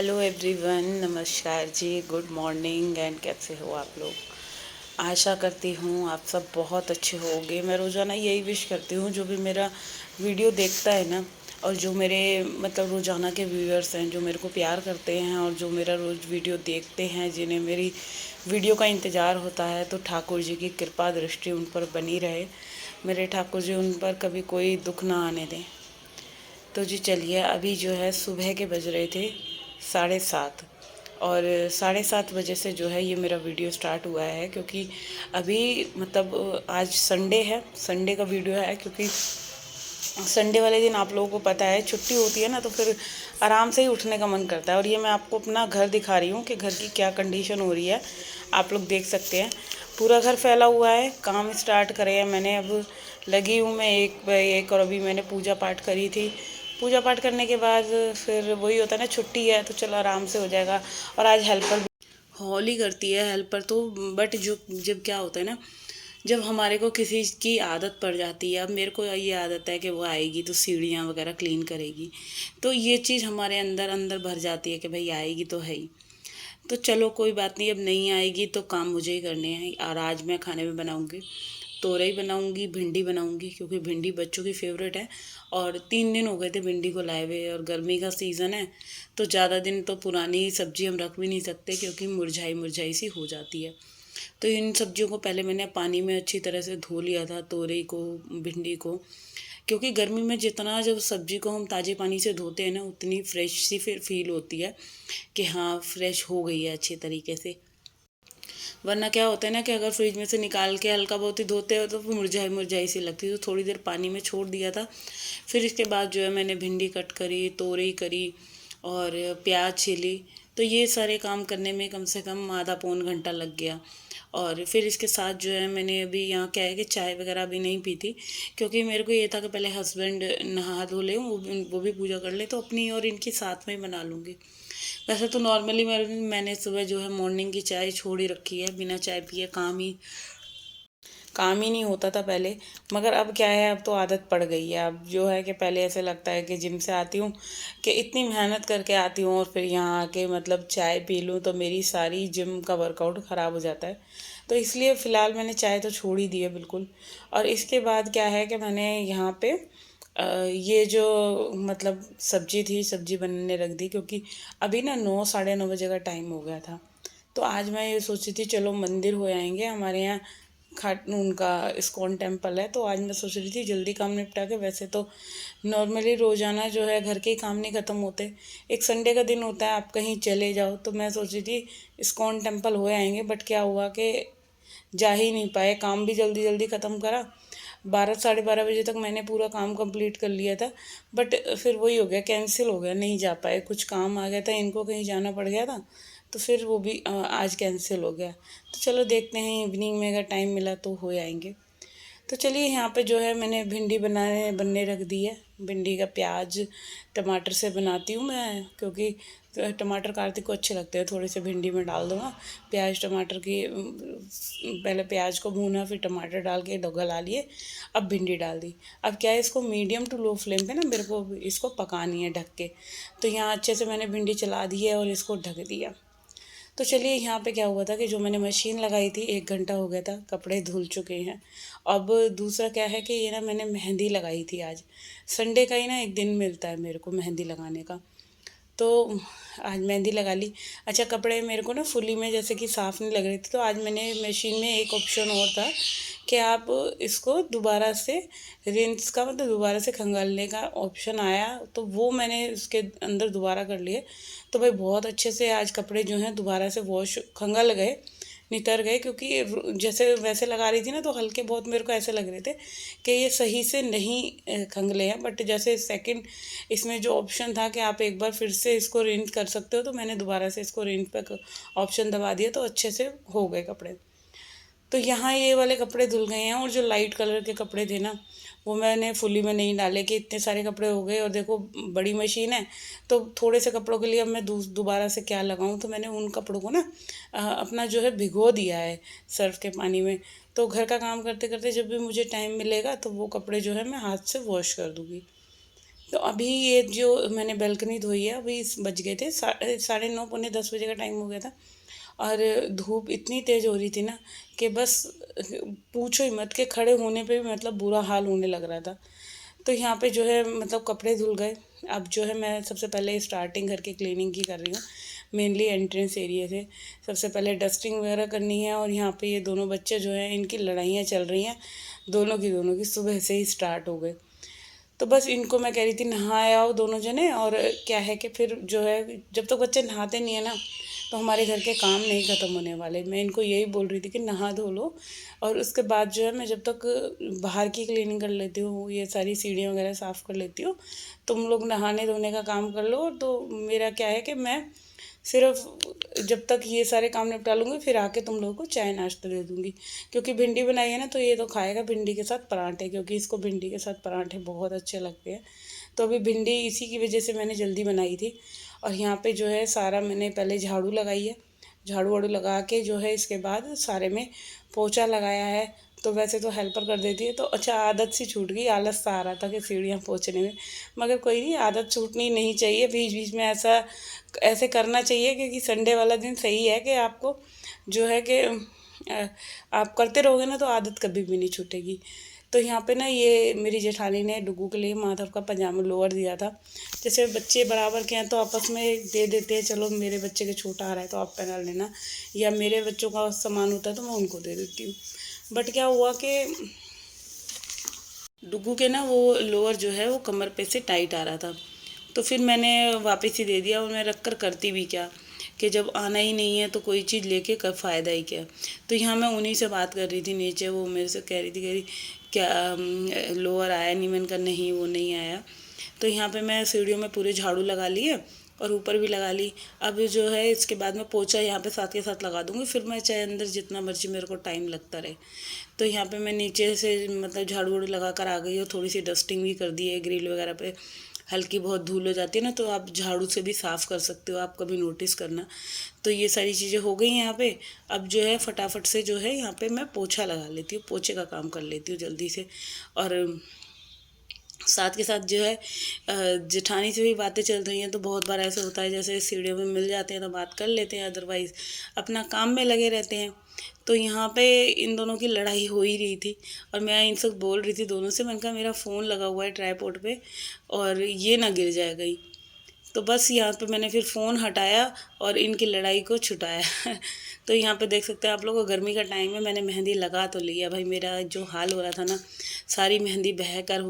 Hello everyone, नमस्कार जी, good morning and कैसे हो आप लोग। आशा करती हूँ आप सब बहुत अच्छे होंगे। मैं रोज़ाना यही विश करती हूँ, जो भी मेरा वीडियो देखता है ना, और जो मेरे मतलब रोज़ाना के व्यूअर्स हैं, जो मेरे को प्यार करते हैं और जो मेरा रोज़ वीडियो देखते हैं, जिन्हें मेरी वीडियो का इंतज़ार होता है, तो ठाकुर जी की कृपा दृष्टि उन पर बनी रहे। मेरे ठाकुर जी उन पर कभी कोई दुख ना आने दें। तो जी चलिए, अभी जो है सुबह के बज रहे थे 7:30, और 7:30 बजे से जो है ये मेरा वीडियो स्टार्ट हुआ है, क्योंकि अभी मतलब आज संडे है, संडे का वीडियो है, क्योंकि संडे वाले दिन आप लोगों को पता है छुट्टी होती है ना, तो फिर आराम से ही उठने का मन करता है। और ये मैं आपको अपना घर दिखा रही हूँ कि घर की क्या कंडीशन हो रही है, आप लोग देख सकते हैं। पूरा घर फैला हुआ है। काम स्टार्ट करे हैं मैंने, अब लगी हूँ मैं एक बाय एक। और अभी मैंने पूजा पाठ करी थी। पूजा पाठ करने के बाद फिर वही होता है ना, छुट्टी है तो चलो आराम से हो जाएगा। और आज हेल्पर हॉल ही करती है हेल्पर तो। बट जो जब क्या होता है ना, जब हमारे को किसी की आदत पड़ जाती है, अब मेरे को ये आदत है कि वो आएगी तो सीढ़ियाँ वगैरह क्लीन करेगी, तो ये चीज़ हमारे अंदर अंदर भर जाती है कि भाई आएगी तो है ही। तो चलो कोई बात नहीं, अब नहीं आएगी तो काम मुझे ही करने हैं। और आज मैं खाने में बनाऊंगी तोरई बनाऊंगी, भिंडी बनाऊंगी, क्योंकि भिंडी बच्चों की फेवरेट है। और 3 दिन हो गए थे भिंडी को लाए हुए, और गर्मी का सीज़न है तो ज़्यादा दिन तो पुरानी सब्ज़ी हम रख भी नहीं सकते, क्योंकि मुरझाई मुरझाई सी हो जाती है। तो इन सब्जियों को पहले मैंने पानी में अच्छी तरह से धो लिया था, तोरई को, भिंडी को, क्योंकि गर्मी में जितना जब सब्जी को हम ताज़े पानी से धोते हैं ना, उतनी फ्रेश सी फिर फील होती है कि हाँ फ्रेश हो गई है अच्छे तरीके से। वरना क्या होता है ना कि अगर फ्रिज में से निकाल के हल्का बहुत ही धोते हो तो मुरझाई मुरझाई सी लगती है। तो थोड़ी देर पानी में छोड़ दिया था। फिर इसके बाद जो है मैंने भिंडी कट करी, तोरई करी और प्याज छीली। तो ये सारे काम करने में कम से कम आधा पौन घंटा लग गया। और फिर इसके साथ जो है मैंने अभी यहाँ क्या है कि चाय वगैरह भी नहीं पी थी, क्योंकि मेरे को ये था कि पहले हस्बैंड नहा धो लें, वो भी पूजा कर ले, तो अपनी और इनकी साथ में ही बना लूँगी। वैसे तो नॉर्मली मैंने सुबह जो है मॉर्निंग की चाय छोड़ ही रखी है, बिना चाय पिए काम ही नहीं होता था पहले। मगर अब क्या है, अब तो आदत पड़ गई है। अब जो है कि पहले ऐसे लगता है कि जिम से आती हूँ, कि इतनी मेहनत करके आती हूँ और फिर यहाँ आके मतलब चाय पी लूँ तो मेरी सारी जिम का वर्कआउट ख़राब हो जाता है। तो इसलिए फ़िलहाल मैंने चाय तो छोड़ ही दी है बिल्कुल। और इसके बाद क्या है कि मैंने यहाँ पे ये जो मतलब सब्जी थी, सब्जी बनने रख दी, क्योंकि अभी ना 9 साढ़े 9 बजे का टाइम हो गया था। तो आज मैं ये सोची थी चलो मंदिर हो आएंगे, हमारे यहाँ खाट उनका इस्कॉन टेम्पल है। तो आज मैं सोच रही थी जल्दी काम निपटा के, वैसे तो नॉर्मली रोज़ाना जो है घर के ही काम नहीं ख़त्म होते, एक संडे का दिन होता है आप कहीं चले जाओ। तो मैं सोच रही थी इस्कॉन टेम्पल हो आएंगे, बट क्या हुआ कि जा ही नहीं पाए। काम भी जल्दी जल्दी ख़त्म करा, 12 साढ़े 12 बजे तक मैंने पूरा काम कंप्लीट कर लिया था। बट फिर वही हो गया, कैंसिल हो गया, नहीं जा पाए, कुछ काम आ गया था, इनको कहीं जाना पड़ गया था, तो फिर वो भी आज कैंसिल हो गया। तो चलो देखते हैं, इवनिंग में अगर टाइम मिला तो हो आएंगे। तो चलिए, यहाँ पे जो है मैंने भिंडी बनने रख दी है। भिंडी का प्याज टमाटर से बनाती हूँ मैं, क्योंकि टमाटर कार्तिक को अच्छे लगते हैं, थोड़े से भिंडी में डाल दूँगा। प्याज टमाटर की पहले प्याज को भूना, फिर टमाटर डाल के गला लिए, अब भिंडी डाल दी। अब क्या है, इसको मीडियम टू लो फ्लेम पे ना मेरे को इसको पकानी है ढक के। तो यहाँ अच्छे से मैंने भिंडी चला दी है और इसको ढक दिया। तो चलिए, यहाँ पे क्या हुआ था कि जो मैंने मशीन लगाई थी, 1 घंटा हो गया था, कपड़े धुल चुके हैं। अब दूसरा क्या है कि ये ना मैंने मेहंदी लगाई थी आज। संडे का ही ना एक दिन मिलता है मेरे को मेहंदी लगाने का। तो आज मेहंदी लगा ली। अच्छा, कपड़े मेरे को ना फुली में जैसे कि साफ़ नहीं लग रहे थे, तो आज मैंने मशीन में एक ऑप्शन और था कि आप इसको दोबारा से रिंस का मतलब दोबारा से खंगालने का ऑप्शन आया, तो वो मैंने उसके अंदर दोबारा कर लिए। तो भाई बहुत अच्छे से आज कपड़े जो हैं दोबारा से वॉश खंगाल गए, नितर गए, क्योंकि जैसे वैसे लगा रही थी ना तो हल्के बहुत मेरे को ऐसे लग रहे थे कि ये सही से नहीं खंगले हैं। बट जैसे सेकंड इसमें जो ऑप्शन था कि आप एक बार फिर से इसको रिंस कर सकते हो, तो मैंने दोबारा से इसको रिंस पे ऑप्शन दबा दिया, तो अच्छे से हो गए कपड़े। तो यहाँ ये वाले कपड़े धुल गए हैं, और जो लाइट कलर के कपड़े थे ना, वो मैंने फुली में नहीं डाले कि इतने सारे कपड़े हो गए। और देखो बड़ी मशीन है, तो थोड़े से कपड़ों के लिए अब मैं दोबारा से क्या लगाऊं, तो मैंने उन कपड़ों को ना अपना जो है भिगो दिया है सर्फ के पानी में। तो घर का काम करते करते जब भी मुझे टाइम मिलेगा तो वो कपड़े जो है मैं हाथ से वॉश कर दूँगी। तो अभी ये जो मैंने बालकनी धोई है, अभी बज गए थे 9:30 पौने 10 बजे का टाइम हो गया था। और धूप इतनी तेज़ हो रही थी ना कि बस पूछो ही मत, के खड़े होने पे भी मतलब बुरा हाल होने लग रहा था। तो यहाँ पे जो है मतलब कपड़े धुल गए। अब जो है मैं सबसे पहले स्टार्टिंग घर की क्लीनिंग की कर रही हूँ, मेनली एंट्रेंस एरिया से। सबसे पहले डस्टिंग वगैरह करनी है। और यहाँ पे ये दोनों बच्चे जो हैं, इनकी लड़ाइयाँ चल रही हैं, दोनों की सुबह से ही स्टार्ट हो गए। तो बस इनको मैं कह रही थी नहाए आओ दोनों जने। और क्या है कि फिर जो है जब तक बच्चे नहाते नहीं है ना, तो हमारे घर के काम नहीं ख़त्म होने वाले। मैं इनको यही बोल रही थी कि नहा धो लो, और उसके बाद जो है मैं जब तक बाहर की क्लीनिंग कर लेती हूँ, ये सारी सीढ़ियाँ वगैरह साफ़ कर लेती हूँ, तुम लोग नहाने धोने का काम कर लो। तो मेरा क्या है कि मैं सिर्फ जब तक ये सारे काम निपटा लूँगी, फिर आके तुम लोगों को चाय नाश्ता दे दूँगी। क्योंकि भिंडी बनाई है ना, तो ये तो खाएगा भिंडी के साथ पराठे, क्योंकि इसको भिंडी के साथ पराठे बहुत अच्छे लगते हैं। तो अभी भिंडी इसी की वजह से मैंने जल्दी बनाई थी। और यहाँ पे जो है सारा मैंने पहले झाड़ू लगाई है, झाड़ू वाड़ू लगा के जो है इसके बाद सारे में पोछा लगाया है। तो वैसे तो हेल्पर कर देती है, तो अच्छा आदत सी छूट गई, आलस सा आ रहा था कि सीढ़ियाँ पोंछने में। मगर कोई नहीं, आदत छूटनी नहीं चाहिए, बीच बीच में ऐसा ऐसे करना चाहिए, क्योंकि संडे वाला दिन सही है कि आपको जो है कि आप करते रहोगे ना, तो आदत कभी भी नहीं छूटेगी। तो यहाँ पे ना ये मेरी जेठानी ने डुगू के लिए माधव का पजामा लोअर दिया था। जैसे बच्चे बराबर के हैं तो आपस में दे देते हैं, चलो मेरे बच्चे के छोटा आ रहा है तो आप पहना लेना, या मेरे बच्चों का सामान होता है तो मैं उनको दे देती हूँ। बट क्या हुआ कि डुगू के ना वो लोअर जो है वो कमर पे से टाइट आ रहा था। तो फिर मैंने वापस ही दे दिया, और मैं रख कर करती भी क्या, कि जब आना ही नहीं है तो कोई चीज़ लेके कर फ़ायदा ही क्या। तो यहाँ मैं उन्हीं से बात कर रही थी नीचे, वो मेरे से कह रही थी, क्या लोअर आया नहीं? मैंने कहा नहीं, वो नहीं आया। तो यहाँ पे मैं सीढ़ियों में पूरे झाड़ू लगा लिए और ऊपर भी लगा ली। अब जो है इसके बाद मैं पोछा यहाँ पे साथ के साथ लगा दूँगी, फिर मैं चाहे अंदर जितना मर्जी मेरे को टाइम लगता रहे। तो यहाँ पे मैं नीचे से मतलब झाड़ू वाड़ू लगा कर आ गई, और थोड़ी सी डस्टिंग भी कर दी है। ग्रिल वगैरह पे हल्की बहुत धूल हो जाती है ना, तो आप झाड़ू से भी साफ़ कर सकते हो, आप कभी नोटिस करना। तो ये सारी चीज़ें हो गई हैं यहाँ पे। अब जो है फटाफट से जो है यहाँ पे मैं पोछा लगा लेती हूँ, पोछे का काम कर लेती हूँ जल्दी से। और साथ के साथ जो है जेठानी से भी बातें चल रही हैं, तो बहुत बार ऐसा होता है जैसे सीढ़ियों में मिल जाते हैं तो बात कर लेते हैं, अदरवाइज़ अपना काम में लगे रहते हैं। तो यहाँ पे इन दोनों की लड़ाई हो ही रही थी, और मैं इनसे बोल रही थी दोनों से, मैंने कहा मेरा फ़ोन लगा हुआ है ट्राईपॉड पे और ये ना गिर जाए कहीं। तो बस यहाँ पे मैंने फिर फ़ोन हटाया और इनकी लड़ाई को छुटाया। तो यहाँ पे देख सकते हैं आप लोग, गर्मी का टाइम है, मैंने मेहंदी लगा तो लिया भाई। मेरा जो हाल हो रहा था ना, सारी मेहंदी बह कर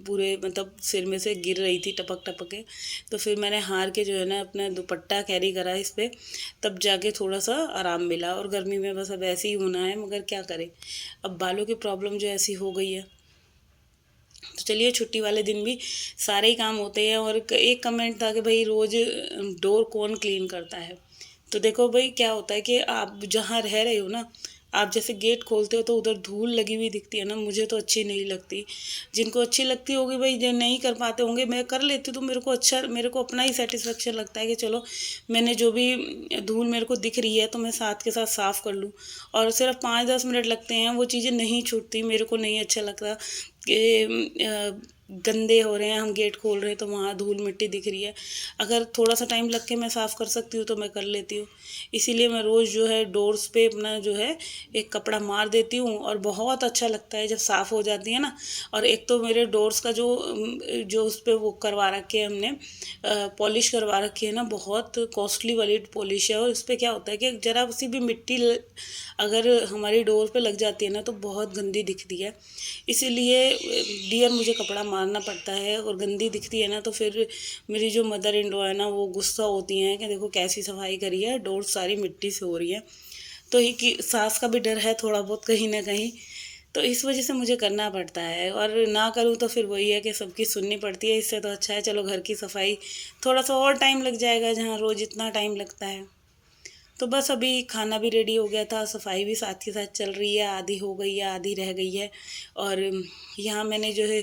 पूरे मतलब सिर में से गिर रही थी टपक टपक के। तो फिर मैंने हार के जो है ना अपना दुपट्टा कैरी करा इस पर, तब जाके थोड़ा सा आराम मिला। और गर्मी में बस अब ऐसे ही होना है, मगर क्या करें, अब बालों की प्रॉब्लम जो ऐसी हो गई है। तो चलिए, छुट्टी वाले दिन भी सारे ही काम होते हैं। और एक कमेंट था कि भाई रोज़ डोर कौन क्लीन करता है? तो देखो भाई क्या होता है कि आप जहाँ रह रहे हो ना, आप जैसे गेट खोलते हो तो उधर धूल लगी हुई दिखती है ना, मुझे तो अच्छी नहीं लगती। जिनको अच्छी लगती होगी भाई, जो नहीं कर पाते होंगे, मैं कर लेती हूँ तो मेरे को अच्छा, मेरे को अपना ही सेटिस्फेक्शन लगता है कि चलो मैंने जो भी धूल मेरे को दिख रही है तो मैं साथ के साथ साफ़ कर लूँ। और सिर्फ 5-10 मिनट लगते हैं, वो चीज़ें नहीं छूटती, मेरे को नहीं अच्छा लगता कि गंदे हो रहे हैं, हम गेट खोल रहे हैं तो वहाँ धूल मिट्टी दिख रही है। अगर थोड़ा सा टाइम लग के मैं साफ़ कर सकती हूँ तो मैं कर लेती हूँ। इसीलिए मैं रोज़ जो है डोर्स पे अपना जो है एक कपड़ा मार देती हूँ, और बहुत अच्छा लगता है जब साफ़ हो जाती है ना। और एक तो मेरे डोर्स का जो उस पर वो करवा रखे है हमने, पॉलिश करवा रखी है ना, बहुत कॉस्टली वाली पॉलिश है। और उस पर क्या होता है कि ज़रा सी भी मिट्टी अगर हमारी डोर पे लग जाती है ना, तो बहुत गंदी दिखती है। इसीलिए डियर मुझे कपड़ा मारना पड़ता है, और गंदी दिखती है ना तो फिर मेरी जो मदर इन लॉ है ना, वो गुस्सा होती हैं कि देखो कैसी सफाई करी है, डोर सारी मिट्टी से हो रही है। तो ही कि सास का भी डर है थोड़ा बहुत कहीं ना कहीं, तो इस वजह से मुझे करना पड़ता है। और ना करूँ तो फिर वही है कि सबकी सुननी पड़ती है। इससे तो अच्छा है चलो घर की सफाई, थोड़ा सा और टाइम लग जाएगा जहाँ रोज़ इतना टाइम लगता है। तो बस अभी खाना भी रेडी हो गया था, सफाई भी साथ के साथ चल रही है, आधी हो गई है आधी रह गई है। और यहाँ मैंने जो है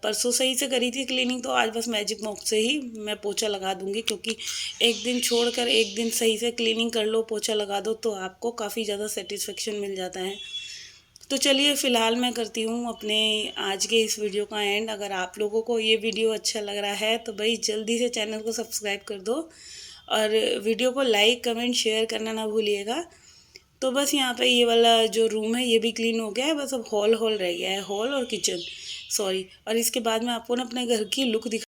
परसों सही से करी थी क्लीनिंग, तो आज बस मैजिक मॉप से ही मैं पोछा लगा दूँगी, क्योंकि एक दिन छोड़कर एक दिन सही से क्लीनिंग कर लो, पोछा लगा दो, तो आपको काफ़ी ज़्यादा सेटिस्फेक्शन मिल जाता है। तो चलिए फ़िलहाल मैं करती हूँ अपने आज के इस वीडियो का एंड। अगर आप लोगों को ये वीडियो अच्छा लग रहा है तो भाई जल्दी से चैनल को सब्सक्राइब कर दो और वीडियो को लाइक कमेंट शेयर करना ना भूलिएगा। तो बस यहाँ पे ये वाला जो रूम है ये भी क्लीन हो गया है, बस अब हॉल रह गया है, हॉल और किचन, सॉरी। और इसके बाद मैं आपको ना अपने घर की लुक